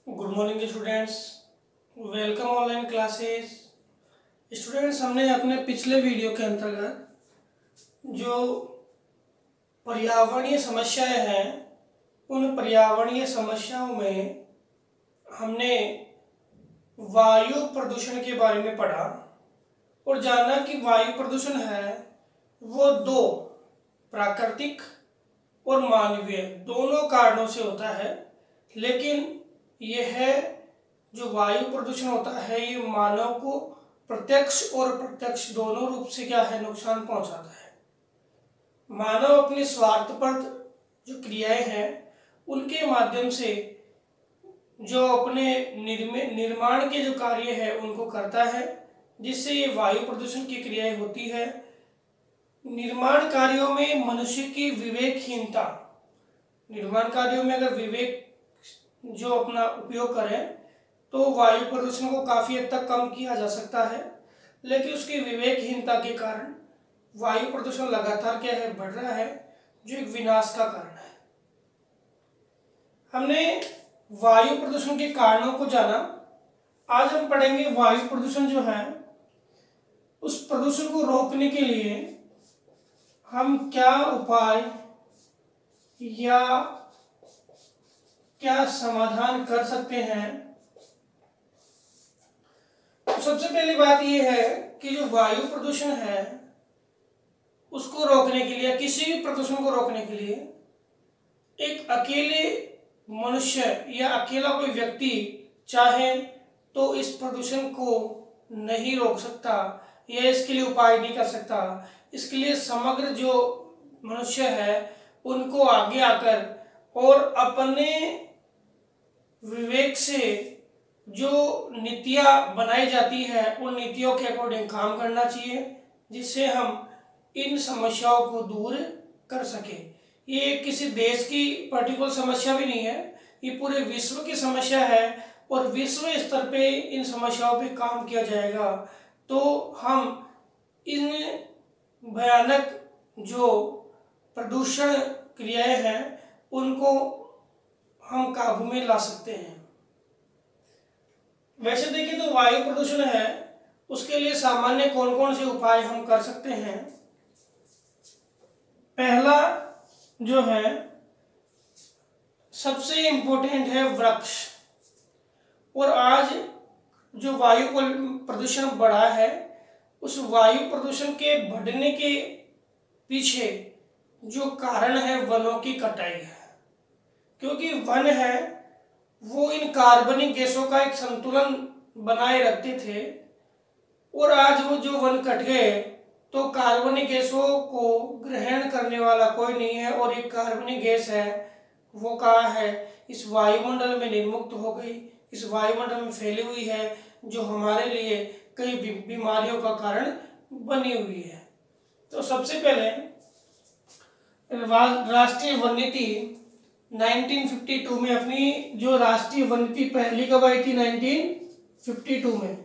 Good morning students, welcome online classes. Students, हमने अपने पिछले वीडियो के अंतर्गत जो पर्यावरणीय समस्याएं हैं उन पर्यावरणीय समस्याओं में हमने वायु प्रदूषण के बारे में पढ़ा और जाना कि वायु प्रदूषण है वो दो, प्राकृतिक और मानवीय दोनों कारणों से होता है। लेकिन यह जो वायु प्रदूषण होता है ये मानव को प्रत्यक्ष और अप्रत्यक्ष दोनों रूप से क्या है, नुकसान पहुंचाता है। मानव अपने स्वार्थपरक जो क्रियाएं हैं उनके माध्यम से जो अपने निर्माण के जो कार्य है उनको करता है, जिससे ये वायु प्रदूषण की क्रियाएं होती है। निर्माण कार्यों में मनुष्य की विवेकहीनता, निर्माण कार्यों में अगर विवेक जो अपना उपयोग करें तो वायु प्रदूषण को काफ़ी हद तक कम किया जा सकता है। लेकिन उसकी विवेकहीनता के कारण वायु प्रदूषण लगातार क्या है, बढ़ रहा है, जो एक विनाश का कारण है। हमने वायु प्रदूषण के कारणों को जाना। आज हम पढ़ेंगे वायु प्रदूषण जो है उस प्रदूषण को रोकने के लिए हम क्या उपाय या क्या समाधान कर सकते हैं। तो सबसे पहली बात यह है कि जो वायु प्रदूषण है उसको रोकने के लिए, किसी भी प्रदूषण को रोकने के लिए एक अकेले मनुष्य या अकेला कोई व्यक्ति चाहे तो इस प्रदूषण को नहीं रोक सकता या इसके लिए उपाय नहीं कर सकता। इसके लिए समग्र जो मनुष्य है उनको आगे आकर और अपने विवेक से जो नीतियां बनाई जाती है उन नीतियों के अकॉर्डिंग काम करना चाहिए, जिससे हम इन समस्याओं को दूर कर सके। ये किसी देश की पर्टिकुलर समस्या भी नहीं है, ये पूरे विश्व की समस्या है और विश्व स्तर पे इन समस्याओं पे काम किया जाएगा तो हम इन भयानक जो प्रदूषण क्रियाएं हैं उनको हम काबू में ला सकते हैं। वैसे देखिए तो वायु प्रदूषण है उसके लिए सामान्य कौन कौन से उपाय हम कर सकते हैं। पहला जो है सबसे इम्पोर्टेंट है वृक्ष। और आज जो वायु प्रदूषण बढ़ा है उस वायु प्रदूषण के बढ़ने के पीछे जो कारण है वनों की कटाई है, क्योंकि वन है वो इन कार्बनिक गैसों का एक संतुलन बनाए रखते थे और आज वो जो वन कट गए तो कार्बनिक गैसों को ग्रहण करने वाला कोई नहीं है और एक कार्बनिक गैस है वो कहाँ है, इस वायुमंडल में निर्मुक्त हो गई, इस वायुमंडल में फैली हुई है जो हमारे लिए कई बीमारियों का कारण बनी हुई है। तो सबसे पहले राष्ट्रीय वन नीति 1952 में, अपनी जो राष्ट्रीय वन नीति पहली कब आई थी, 1952 में।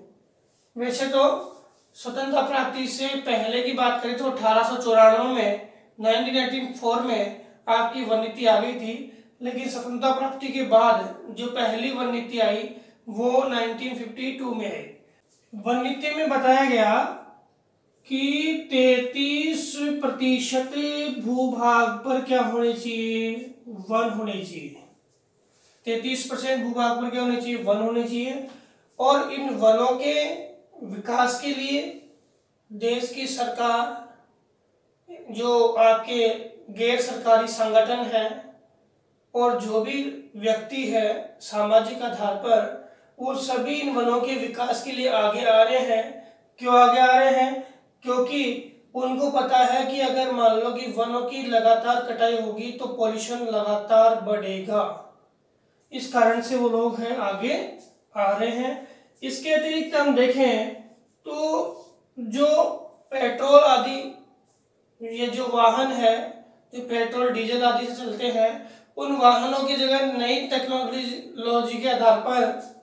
वैसे तो स्वतंत्रता प्राप्ति से पहले की बात करें तो 1894 में 1984 में आपकी वन नीति आ गई थी, लेकिन स्वतंत्रता प्राप्ति के बाद जो पहली वन नीति आई वो 1952 में आई। वन नीति में बताया गया कि 33% भूभाग पर क्या होने चाहिए, वन होने चाहिए। 33% भूभाग पर क्या होने चाहिए, वन होने चाहिए। और इन वनों के विकास के लिए देश की सरकार, जो आपके गैर सरकारी संगठन है और जो भी व्यक्ति है सामाजिक आधार पर, वो सभी इन वनों के विकास के लिए आगे आ रहे हैं। क्यों आगे आ रहे हैं? क्योंकि उनको पता है कि अगर मान लो कि वनों की लगातार कटाई होगी तो पॉल्यूशन लगातार बढ़ेगा। इस कारण से वो लोग हैं आगे आ रहे हैं। इसके अतिरिक्त हम देखें तो जो पेट्रोल आदि ये जो वाहन है जो पेट्रोल डीजल आदि से चलते हैं उन वाहनों की जगह नई टेक्नोलॉजी के आधार पर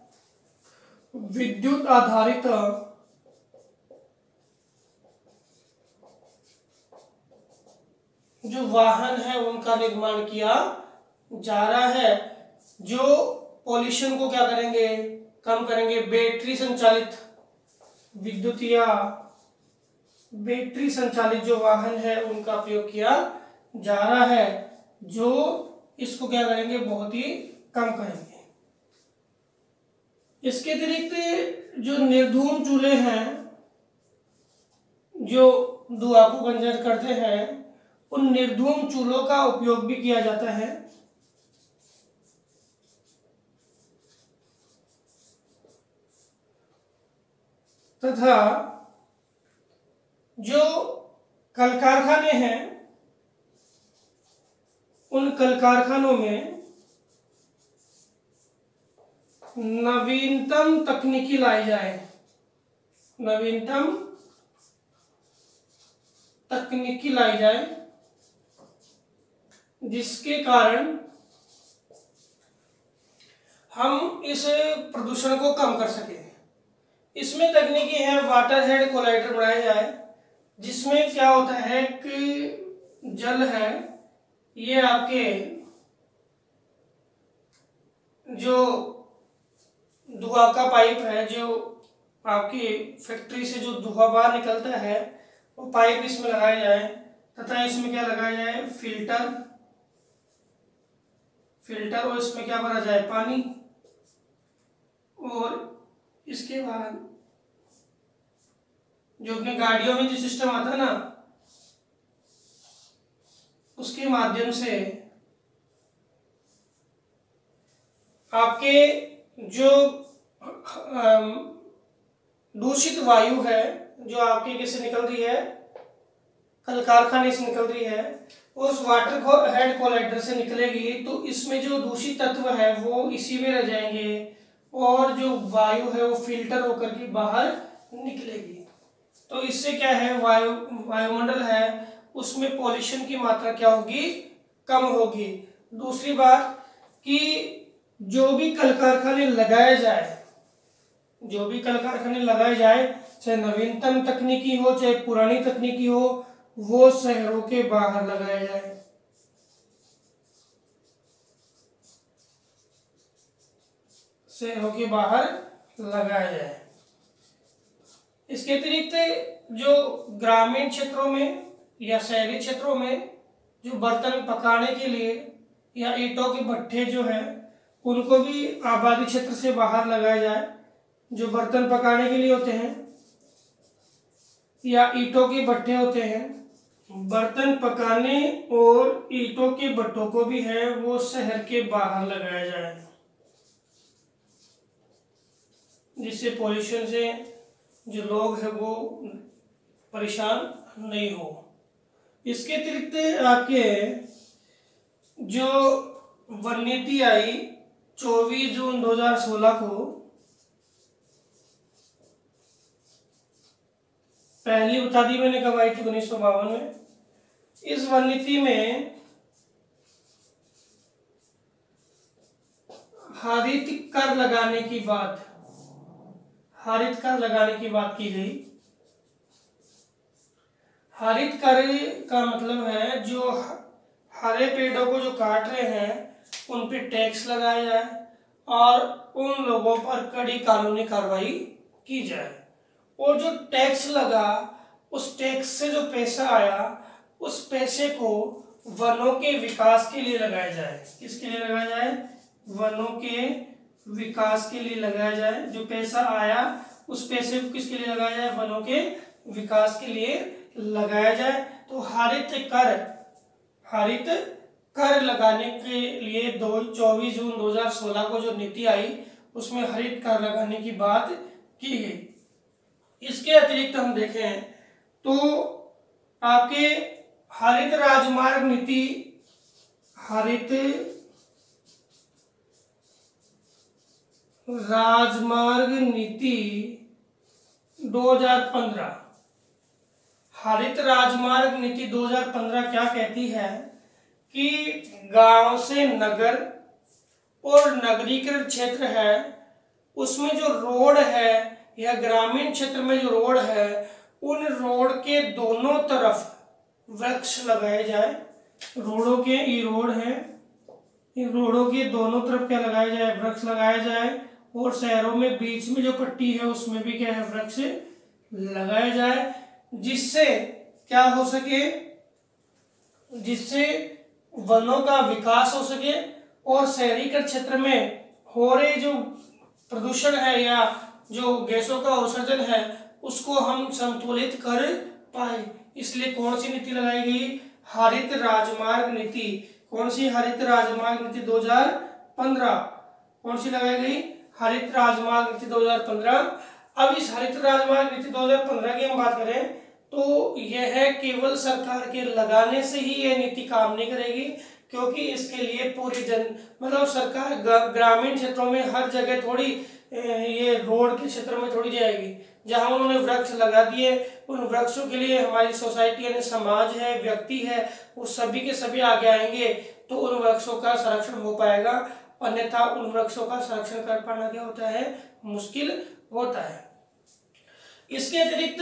विद्युत आधारित जो वाहन है उनका निर्माण किया जा रहा है, जो पॉल्यूशन को क्या करेंगे, कम करेंगे। बैटरी संचालित विद्युत या बैटरी संचालित जो वाहन है उनका प्रयोग किया जा रहा है, जो इसको क्या करेंगे, बहुत ही कम करेंगे। इसके अतिरिक्त जो निर्धूम चूल्हे हैं जो धुआं को बंजर करते हैं, उन निर्धूम चूल्हों का उपयोग भी किया जाता है। तथा जो कल कारखाने हैं, उन कल कारखानों में नवीनतम तकनीकी लाई जाए, नवीनतम तकनीकी लाई जाए, जिसके कारण हम इस प्रदूषण को कम कर सकें। इसमें तकनीकी है वाटर हेड कोलाइडर बनाया जाए, जिसमें क्या होता है कि जल है, ये आपके जो धुआं का पाइप है, जो आपकी फैक्ट्री से जो धुआं बाहर निकलता है, वो पाइप इसमें लगाया जाए। तथा इसमें क्या लगाया जाए, फिल्टर और इसमें क्या भरा जाए, पानी। और इसके बाद जो अपने गाड़ियों में जो सिस्टम आता है ना, उसके माध्यम से आपके जो दूषित वायु है, जो आपके कैसे निकल रही है, कल कारखाने से निकल रही है, उस वाटर हेड कोलाइडर से निकलेगी, तो इसमें जो दूषित तत्व है वो इसी में रह जाएंगे और जो वायु है वो फिल्टर होकर के बाहर निकलेगी। तो इससे क्या है, वायुमंडल है उसमें पॉल्यूशन की मात्रा क्या होगी, कम होगी। दूसरी बात कि जो भी कल कारखाने लगाए जाए, चाहे नवीनतम तकनीकी हो चाहे पुरानी तकनीकी हो, वो शहरों के बाहर लगाया जाए। शहरों के बाहर लगाया जाए। इसके अतिरिक्त जो ग्रामीण क्षेत्रों में या शहरी क्षेत्रों में जो बर्तन पकाने के लिए या ईंटों के भट्ठे जो हैं, उनको भी आबादी क्षेत्र से बाहर लगाया जाए। जो बर्तन पकाने के लिए होते हैं या ईंटों के भट्ठे होते हैं, बर्तन पकाने और ईंटों के भट्ठों को भी है वो शहर के बाहर लगाया जाए, जिससे पॉल्यूशन से जो लोग हैं वो परेशान नहीं हो। इसके अतिरिक्त आपके जो वन नीति आई 24 जून 2016 को, पहली बता दी मैंने कब आई थी, 1952 में। इस वन नीति में हरित कर लगाने की बात की गई। हरित कर का मतलब है जो हरे पेड़ों को जो काट रहे हैं उन पे टैक्स लगाया जाए और उन लोगों पर कड़ी कानूनी कार्रवाई की जाए। और जो टैक्स लगा, उस टैक्स से जो पैसा आया, उस पैसे को वनों के विकास के लिए लगाया जाए। किसके लिए लगाया जाए, वनों के विकास के लिए लगाया जाए। जो पैसा आया उस पैसे को किसके लिए लगाया जाए, वनों के विकास के लिए लगाया जाए। तो हरित कर लगाने के लिए 24 जून 2016 को जो नीति आई उसमें हरित कर लगाने की बात की गई। इसके अतिरिक्त हम देखें तो आपके हरित राजमार्ग नीति 2015, हरित राजमार्ग नीति 2015 क्या कहती है कि गांव से नगर और नगरीकरण क्षेत्र है, उसमें जो रोड है या ग्रामीण क्षेत्र में जो रोड है, उन रोड के दोनों तरफ वृक्ष लगाए जाए। रोडों के ये रोड है, रोडों के दोनों तरफ क्या लगाया जाए, वृक्ष लगाया जाए, और शहरों में बीच में जो पट्टी है उसमें भी क्या है, वृक्ष लगाया जाए, जिससे क्या हो सके, जिससे वनों का विकास हो सके और शहरीकरण क्षेत्र में हो रहे जो प्रदूषण है या जो गैसों का उत्सर्जन है उसको हम संतुलित कर पाए। इसलिए कौन सी नीति लगाई गई, हरित राजमार्ग नीति। कौन सी, हरित राजमार्ग नीति 2015। कौन सी लगाई गई, हरित राजमार्ग नीति 2015। अब इस हरित राजमार्ग नीति 2015 की हम बात करें तो यह केवल सरकार के लगाने से ही यह नीति काम नहीं करेगी, क्योंकि इसके लिए पूरी मतलब सरकार ग्रामीण क्षेत्रों में हर जगह थोड़ी ये रोड के क्षेत्र में थोड़ी जाएगी। जहां उन्होंने वृक्ष लगा दिए, उन वृक्षों के लिए हमारी सोसाइटी यानी समाज है, व्यक्ति है, वो सभी के सभी आगे आएंगे तो उन वृक्षों का संरक्षण हो पाएगा, अन्यथा उन वृक्षों का संरक्षण कर पाना क्या होता है, मुश्किल होता है। इसके अतिरिक्त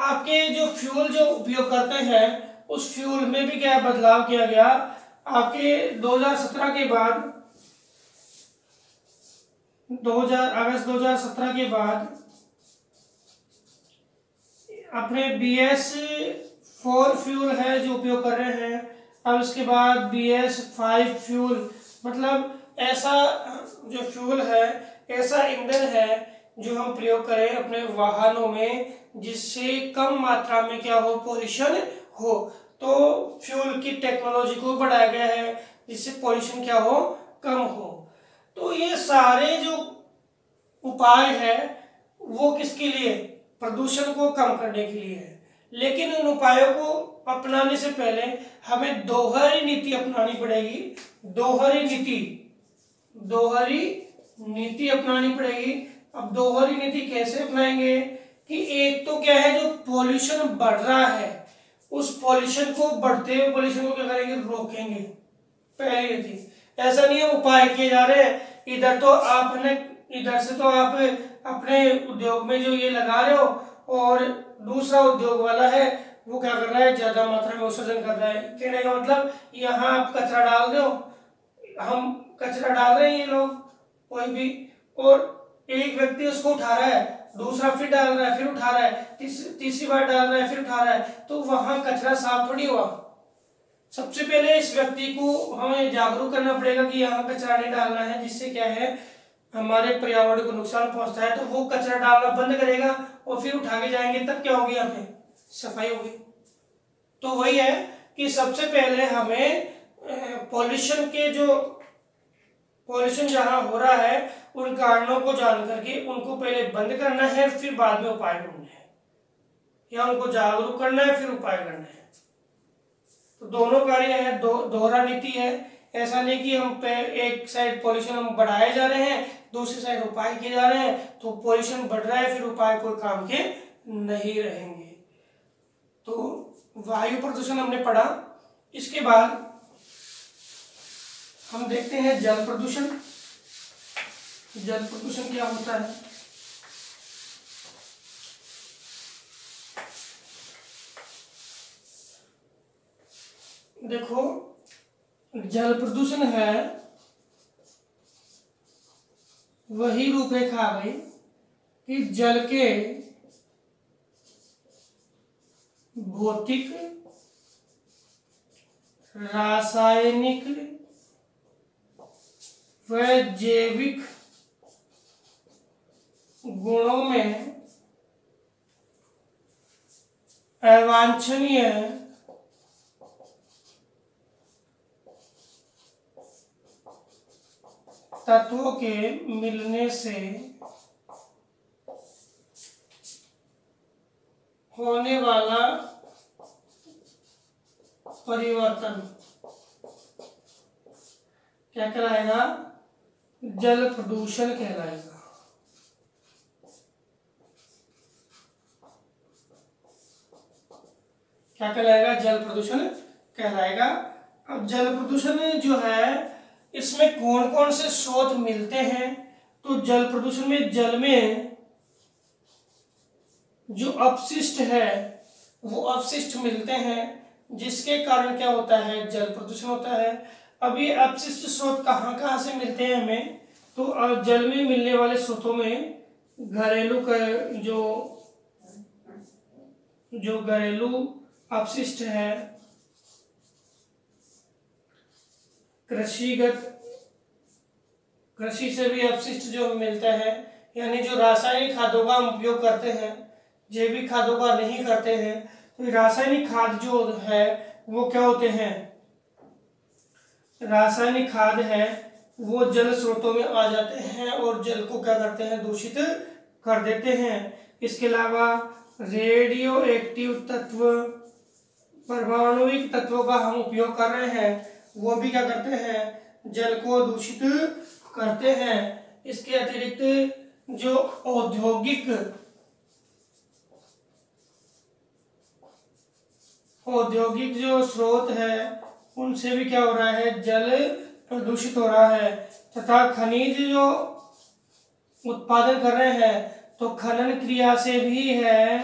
आपके जो फ्यूल जो उपयोग करते हैं उस फ्यूल में भी क्या बदलाव किया गया। आपके 2017 के बाद, 2000 अगस्त 2017 के बाद अपने BS4 फ्यूल है जो उपयोग कर रहे हैं। अब इसके बाद BS5 फ्यूल, मतलब ऐसा जो फ्यूल है, ऐसा ईंधन है जो हम प्रयोग करें अपने वाहनों में जिससे कम मात्रा में क्या हो, पोल्यूशन हो। तो फ्यूल की टेक्नोलॉजी को बढ़ाया गया है जिससे पोल्यूशन क्या हो, कम हो। तो ये सारे जो उपाय है वो किसके लिए, प्रदूषण को कम करने के लिए है। लेकिन उन उपायों को अपनाने से पहले हमें दोहरी नीति अपनानी पड़ेगी। दोहरी नीति अपनानी पड़ेगी। अब दोहरी नीति कैसे अपनाएंगे कि एक तो क्या है, जो पॉल्यूशन बढ़ रहा है उस पॉल्यूशन को, बढ़ते हुए पॉल्यूशन को क्या करेंगे, रोकेंगे। पहली नीति। ऐसा नहीं है उपाय किए जा रहे हैं, इधर से तो आप अपने उद्योग में जो ये लगा रहे हो और दूसरा उद्योग वाला है वो क्या कर रहा है, ज्यादा मात्रा में उत्सर्जन कर रहा है। कहने का मतलब यहाँ आप कचरा डाल रहे हो, हम कचरा डाल रहे हैं, ये लोग कोई भी, और एक व्यक्ति उसको उठा रहा है, दूसरा फिर डाल रहा है, फिर उठा रहा है, तीसरी बार डाल रहा है, फिर उठा रहा है, तो वहां कचरा साफ थोड़ी हुआ। सबसे पहले इस व्यक्ति को हमें जागरूक करना पड़ेगा कि यहाँ कचरा नहीं डालना है, जिससे क्या है हमारे पर्यावरण को नुकसान पहुंचता है। तो वो कचरा डालना बंद करेगा और फिर उठा के जाएंगे, तब क्या होगी, यहाँ पे सफाई होगी। तो वही है कि सबसे पहले हमें पॉल्यूशन जहां हो रहा है उन कारणों को जान करके उनको पहले बंद करना है, फिर बाद में उपाय ढूंढने हैं, या उनको जागरूक करना है फिर उपाय करना है। तो दोनों कार्य है, दोहरा नीति है। ऐसा नहीं कि हम एक साइड पॉल्यूशन हम बढ़ाए जा रहे हैं, दूसरी साइड उपाय किए जा रहे हैं, तो पॉल्यूशन बढ़ रहा है फिर उपाय कोई काम के नहीं रहेंगे। तो वायु प्रदूषण हमने पढ़ा। इसके बाद हम देखते हैं जल प्रदूषण। जल प्रदूषण क्या होता है, देखो जल प्रदूषण है वही रूपरेखा आ गई कि जल के भौतिक, रासायनिक व जैविक गुणों में अवांछनीय तत्वों के मिलने से होने वाला परिवर्तन क्या कहलाएगा, जल प्रदूषण कहलाएगा। क्या कहलाएगा, जल प्रदूषण कहलाएगा। अब जल प्रदूषण जो है इसमें कौन कौन से स्रोत मिलते हैं, तो जल प्रदूषण में जल में जो अपशिष्ट है वो अपशिष्ट मिलते हैं, जिसके कारण क्या होता है, जल प्रदूषण होता है। अब ये अपशिष्ट स्रोत कहाँ कहाँ से मिलते हैं हमें, तो जल में मिलने वाले स्रोतों में घरेलू का जो घरेलू अपशिष्ट है, कृषि से भी अपशिष्ट जो मिलता है, यानी जो रासायनिक खादों का हम उपयोग करते हैं, जैविक खादों का नहीं करते हैं, तो रासायनिक खाद जो है वो क्या होते हैं, रासायनिक खाद है वो जल स्रोतों में आ जाते हैं और जल को क्या करते हैं, दूषित कर देते हैं। इसके अलावा रेडियो एक्टिव तत्व, परमाणुविक तत्वों का हम उपयोग कर रहे हैं, वो भी क्या करते हैं, जल को दूषित करते हैं। इसके अतिरिक्त जो औद्योगिक जो स्रोत है उनसे भी क्या हो रहा है, जल प्रदूषित हो रहा है। तथा खनिज जो उत्पादन कर रहे हैं, तो खनन क्रिया से भी है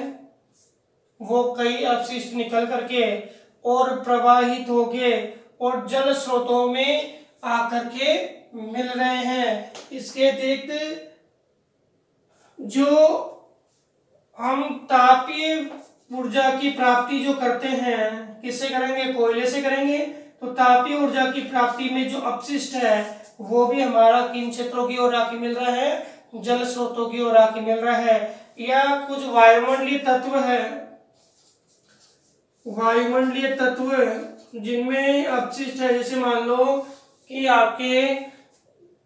वो कई अपशिष्ट निकल करके और प्रवाहित होके और जल स्रोतों में आकर के मिल रहे हैं। इसके अतिरिक्त जो हम तापीय ऊर्जा की प्राप्ति जो करते हैं, किससे करेंगे, कोयले से करेंगे, तो तापीय ऊर्जा की प्राप्ति में जो अपशिष्ट है वो भी हमारा किन क्षेत्रों की ओर आके मिल रहा है, जल स्रोतों की ओर आके मिल रहा है। या कुछ वायुमंडलीय तत्व है, वायुमंडलीय तत्व जिनमें अपशिष्ट है, जैसे मान लो कि आपके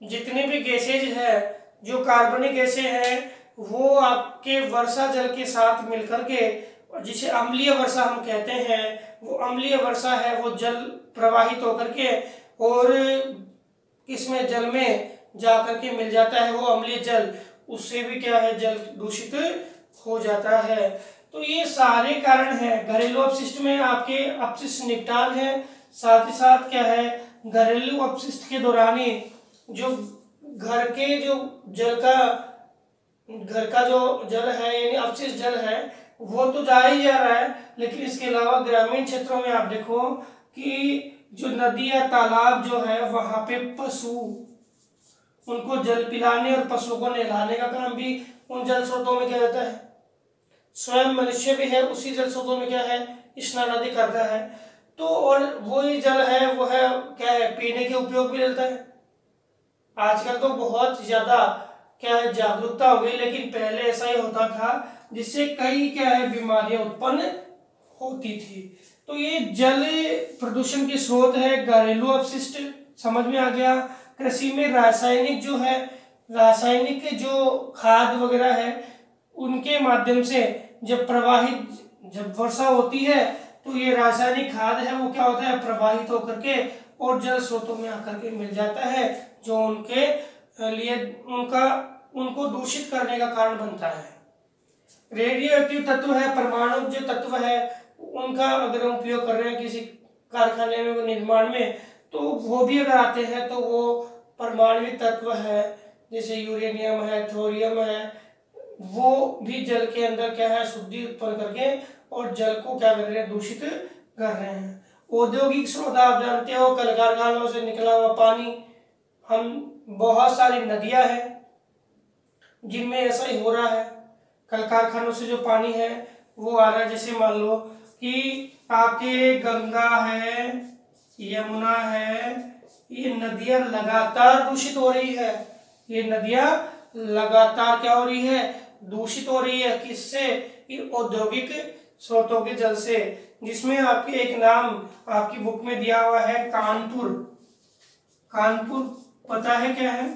जितने भी गैसेज है, जो कार्बनिक गैसें हैं, वो आपके वर्षा जल के साथ मिलकर के, जिसे अम्लीय वर्षा हम कहते हैं, वो अम्लीय वर्षा है वो जल प्रवाहित होकर के और इसमें जल में जाकर के मिल जाता है वो अम्लीय जल, उससे भी क्या है, जल दूषित हो जाता है। तो ये सारे कारण हैं। घरेलू अपशिष्ट में आपके अपशिष्ट निपटान है, साथ ही साथ क्या है, घरेलू अपशिष्ट के दौरान ही जो घर का जो जल है यानी अपशिष्ट जल है वो तो जा ही जा रहा है, लेकिन इसके अलावा ग्रामीण क्षेत्रों में आप देखो कि जो नदी या तालाब जो है वहां पे पशु, उनको जल पिलाने और पशुओं को नहलाने का काम भी उन जल स्रोतों में किया जाता है। स्वयं मनुष्य भी है उसी जल स्रोतों में क्या है, स्नान आदि करता है। तो और वही जल है वो है क्या है, पीने के उपयोग भी लेता है। आजकल तो बहुत ज्यादा क्या है, जागरूकता हो गई, लेकिन पहले ऐसा ही होता था जिससे कई क्या है, बीमारियां उत्पन्न होती थी। तो ये जल प्रदूषण के स्रोत है घरेलू अपशिष्ट, समझ में आ गया। कृषि में रासायनिक जो है, रासायनिक जो खाद वगैरह है उनके माध्यम से जब वर्षा होती है तो ये रासायनिक खाद है वो क्या होता है, प्रवाहित होकर के और जल स्रोतों में आकर के मिल जाता है, जो उनके लिए उनको दूषित करने का कारण बनता है। रेडियो एक्टिव तत्व है, परमाणु जो तत्व है उनका अगर हम उपयोग कर रहे हैं किसी कारखाने में निर्माण में, तो वो भी अगर आते हैं तो वो परमाणविक तत्व है, जैसे यूरेनियम है, थोरियम है, वो भी जल के अंदर क्या है, शुद्धि उत्पन्न करके और जल को क्या कर रहे हैं, दूषित कर रहे हैं। औद्योगिक स्रोत आप जानते हो, कल कारखानों से निकला हुआ पानी, हम बहुत सारी नदियां हैं जिनमें ऐसा ही हो रहा है, कल कारखानों से जो पानी है वो आ रहा है। जैसे मान लो कि आपके गंगा है, यमुना है, ये नदियां लगातार दूषित हो रही है, ये नदियां लगातार क्या हो रही है, दूषित हो रही है। किससे, इन औद्योगिक स्रोतों के जल से, जिसमें आपके एक नाम आपकी बुक में दिया हुआ है कानपुर। कानपुर पता है क्या है?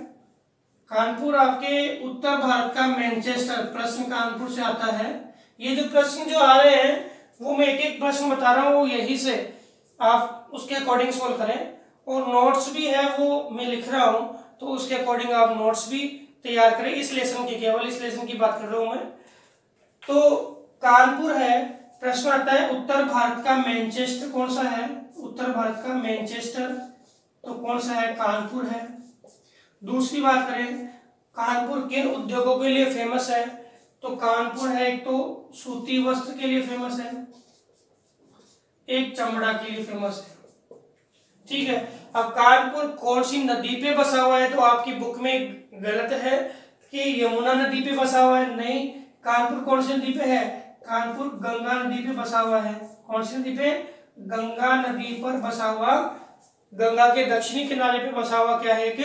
कानपुर आपके उत्तर भारत का मैनचेस्टर, प्रश्न कानपुर से आता है। ये जो प्रश्न जो आ रहे हैं वो मैं एक एक प्रश्न बता रहा हूँ, वो यही से आप उसके अकॉर्डिंग सोल्व करें, और नोट्स भी है वो मैं लिख रहा हूँ, तो उसके अकॉर्डिंग आप नोट्स भी तैयार करें। इस लेसन की, केवल इस लेसन की बात कर रहा हूँ मैं। तो कानपुर है, प्रश्न आता है उत्तर भारत का मैनचेस्टर कौन सा है, उत्तर भारत का मैनचेस्टर तो कौन सा है, कानपुर है। दूसरी बात करें, कानपुर किन उद्योगों के लिए फेमस है, तो कानपुर है एक तो सूती वस्त्र के लिए फेमस है, एक चमड़ा के लिए फेमस है। ठीक है। अब कानपुर कौन सी नदी पे बसा हुआ है, तो आपकी बुक में गलत है कि यमुना नदी पे बसा हुआ है, नहीं। कानपुर कौन सी नदी पे है, कानपुर गंगा नदी पे बसा हुआ है। कौन सी नदी पे, गंगा नदी पर बसा हुआ, गंगा के दक्षिणी किनारे पे बसा हुआ क्या है, एक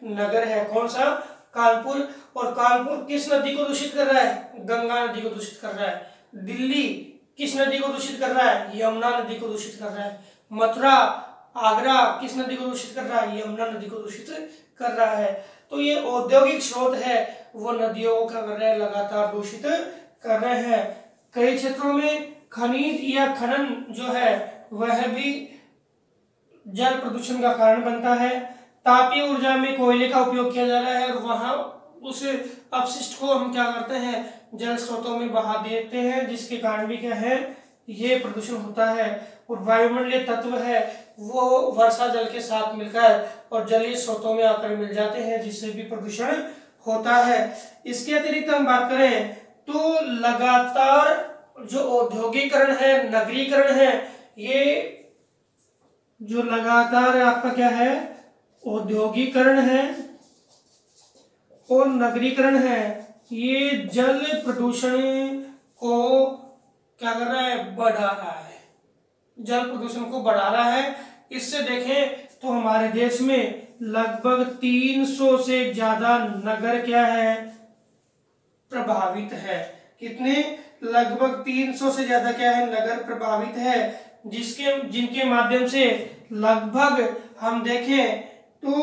नगर है। कौन सा, कानपुर। और कानपुर किस नदी को दूषित कर रहा है, गंगा नदी को दूषित कर रहा है। दिल्ली किस नदी को दूषित कर रहा है, यमुना नदी को दूषित कर रहा है। मथुरा, आगरा किस नदी को दूषित कर रहा है, यमुना नदी को दूषित कर रहा है। तो ये औद्योगिक स्रोत है, वो नदियों को क्या कर रहे हैं, लगातार दूषित कर रहे हैं। कई क्षेत्रों में खनिज या खनन जो है वह भी जल प्रदूषण का कारण बनता है। तापीय ऊर्जा में कोयले का उपयोग किया जा रहा है और वहां उस अपशिष्ट को हम क्या करते हैं, जल स्रोतों में बहा देते हैं, जिसके कारण भी क्या है, ये प्रदूषण होता है। और वायुमंडलीय तत्व है वो वर्षा जल के साथ मिलकर और जलीय स्रोतों में आकर मिल जाते हैं, जिससे भी प्रदूषण होता है। इसके अतिरिक्त हम बात करें तो लगातार जो औद्योगिकरण है, नगरीकरण है, ये जो लगातार आपका क्या है, औद्योगिकरण है और नगरीकरण है, ये जल प्रदूषण को क्या कर रहा है, बढ़ा रहा है, जल प्रदूषण को बढ़ा रहा है। इससे देखें तो हमारे देश में लगभग 300 से ज्यादा नगर क्या है, प्रभावित है। कितने, लगभग 300 से ज्यादा क्या है, नगर प्रभावित है, जिनके माध्यम से लगभग हम देखें तो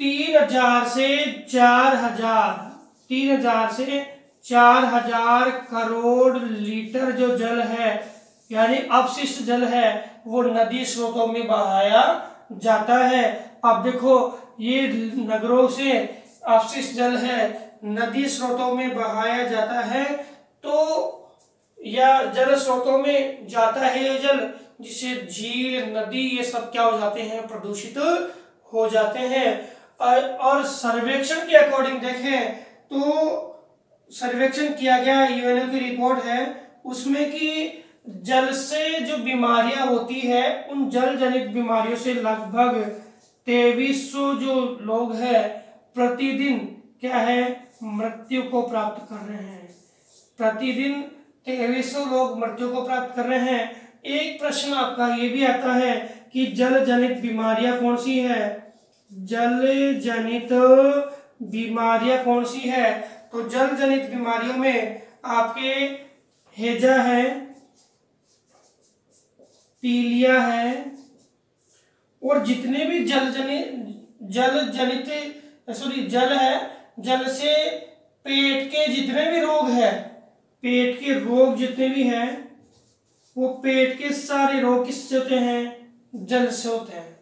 3000 से 4000 करोड़ लीटर जो जल है, यानी अपशिष्ट जल है, वो नदी स्रोतों में बहाया जाता है। अब देखो, ये नगरों से अपशिष्ट जल है नदी स्रोतों में बहाया जाता है, तो या जल स्रोतों में जाता है ये जल, जिससे झील, नदी, ये सब क्या हो जाते हैं, प्रदूषित हो जाते हैं। और सर्वेक्षण के अकॉर्डिंग देखें तो सर्वेक्षण किया गया, यूएनओ की रिपोर्ट है उसमें कि जल से जो बीमारियां होती है, उन जल जनित बीमारियों से लगभग 2300 जो लोग हैं प्रतिदिन क्या है, मृत्यु को प्राप्त कर रहे हैं। प्रतिदिन 2300 लोग मृत्यु को प्राप्त कर रहे हैं। एक प्रश्न आपका ये भी आता है कि जल जनित बीमारियां कौन सी है, जल जनित बीमारियां कौन सी है, तो जल जनित बीमारियों में आपके हैजा है, पीलिया है, और जितने भी जल है, जल से पेट के जितने भी रोग है, पेट के रोग जितने भी हैं, वो पेट के सारे रोग किससे होते हैं, जल से होते हैं।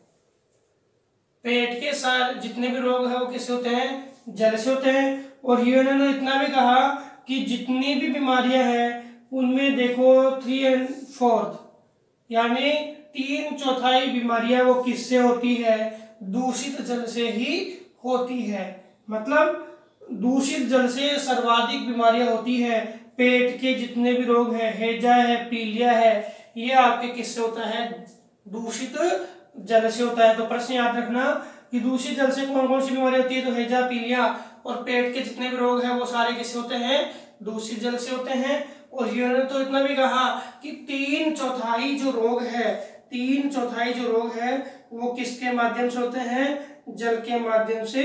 पेट के सारे जितने भी रोग है वो किससे होते हैं, जल से होते हैं। और यूएनओ ने इतना भी कहा कि जितनी भी बीमारियां हैं उनमें देखो 3/4 यानी 3/4 बीमारियां वो किससे होती है, दूषित जल से ही होती है। मतलब दूषित जल से सर्वाधिक बीमारियां होती है। पेट के जितने भी रोग हैं, हैजा है, पीलिया है, ये आपके किससे होता है, दूषित जल से होता है। तो प्रश्न याद रखना कि दूषित जल से कौन कौन सी बीमारी होती है, तो हैजा, पीलिया और पेट के जितने भी रोग हैं वो सारे किससे होते हैं, दूषित जल से होते हैं। और यूएनओ ने तो इतना भी कहा कि 3/4 जो रोग है, 3/4 जो रोग है वो किसके माध्यम से होते हैं, जल के माध्यम से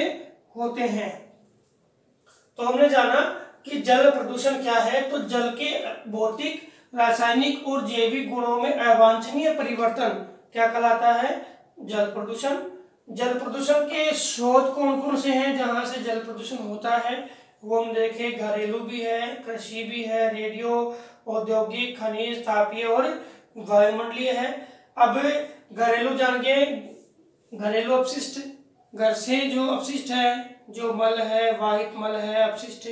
होते हैं। तो हमने जाना कि जल प्रदूषण क्या है। तो जल के भौतिक, रासायनिक और जैविक गुणों में अवांछनीय परिवर्तन क्या कहलाता है, जल प्रदूषण। जल प्रदूषण के स्रोत कौन कौन से हैं जहां से जल प्रदूषण होता है, वो हम देखें, घरेलू भी है, कृषि भी है, रेडियो, औद्योगिक, खनिज, तापीय और वायुमंडलीय है। अब घरेलू जान गए, घरेलू अपशिष्ट, घर से जो अपशिष्ट है, जो मल है, वाहित मल है, अपशिष्ट,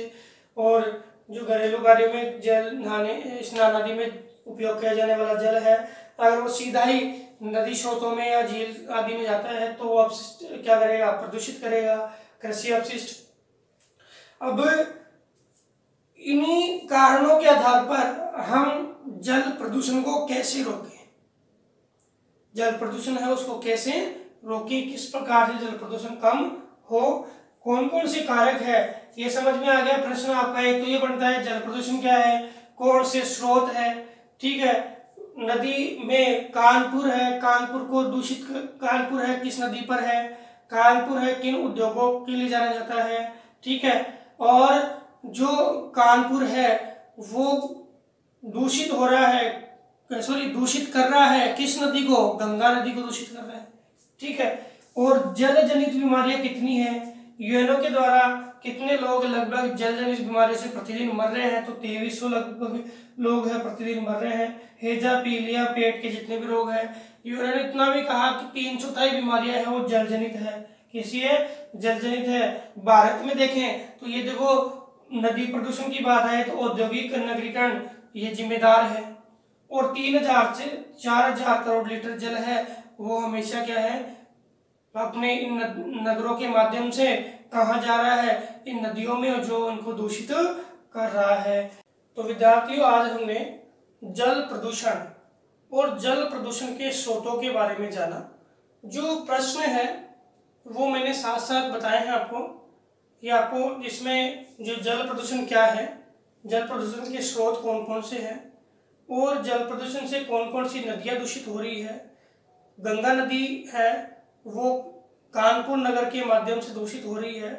और जो घरेलू कार्यों में जल, नहाने, स्नान आदि में उपयोग किया जाने वाला जल है, अगर वो सीधा ही नदी स्रोतों में या झील आदि में जाता है तो वो अपशिष्ट क्या करेगा, प्रदूषित करेगा। कृषि अपशिष्ट। अब इन्हीं कारणों के आधार पर हम जल प्रदूषण को कैसे रोकें, जल प्रदूषण है उसको कैसे रोकें, किस प्रकार से जल प्रदूषण कम हो, कौन कौन से कारक है, ये समझ में आ गया। प्रश्न आपका एक तो ये बनता है जल प्रदूषण क्या है, कौन से स्रोत है, ठीक है। नदी में कानपुर है, कानपुर को दूषित, कानपुर है किस नदी पर है, कानपुर है किन उद्योगों के लिए जाना जाता है, ठीक है। और जो कानपुर है वो दूषित हो रहा है, सॉरी दूषित कर रहा है किस नदी को, गंगा नदी को दूषित कर रहा है, ठीक है। और जल जनित बीमारियां कितनी हैं, यूएनओ के द्वारा कितने लोग लगभग जल जनित बीमारी से प्रतिदिन मर रहे हैं, तो 2300 लगभग लोग हैं प्रतिदिन मर रहे हैं। हेजा, पीलिया, पेट के जितने भी रोग हैं, यूएनओ ने इतना भी कहा कि 3/4 बीमारियां हैं वो जल जनित है, किसी है जल जनित है। भारत में देखें तो ये देखो नदी प्रदूषण की बात है तो औद्योगिक नगरीकरण ये जिम्मेदार है, और 3000 से 4000 करोड़ लीटर जल है वो हमेशा क्या है अपने इन नगरों के माध्यम से कहाँ जा रहा है, इन नदियों में, जो उनको दूषित कर रहा है। तो विद्यार्थियों आज हमने जल प्रदूषण और जल प्रदूषण के स्रोतों के बारे में जाना। जो प्रश्न है वो मैंने साथ साथ बताए हैं आपको, ये आपको इसमें जो जल प्रदूषण क्या है, जल प्रदूषण के स्रोत कौन कौन से हैं, और जल प्रदूषण से कौन कौन सी नदियाँ दूषित हो रही है। गंगा नदी है वो कानपुर नगर के माध्यम से दूषित हो रही है,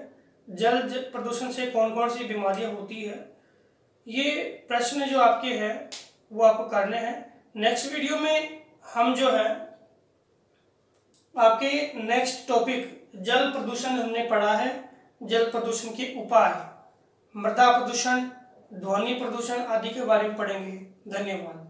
जल प्रदूषण से कौन कौन सी बीमारियां होती है, ये प्रश्न जो आपके हैं वो आपको करने हैं। नेक्स्ट वीडियो में हम जो है आपके नेक्स्ट टॉपिक जल प्रदूषण हमने पढ़ा है, जल प्रदूषण के उपाय, मृदा प्रदूषण, ध्वनि प्रदूषण आदि के बारे में पढ़ेंगे। धन्यवाद।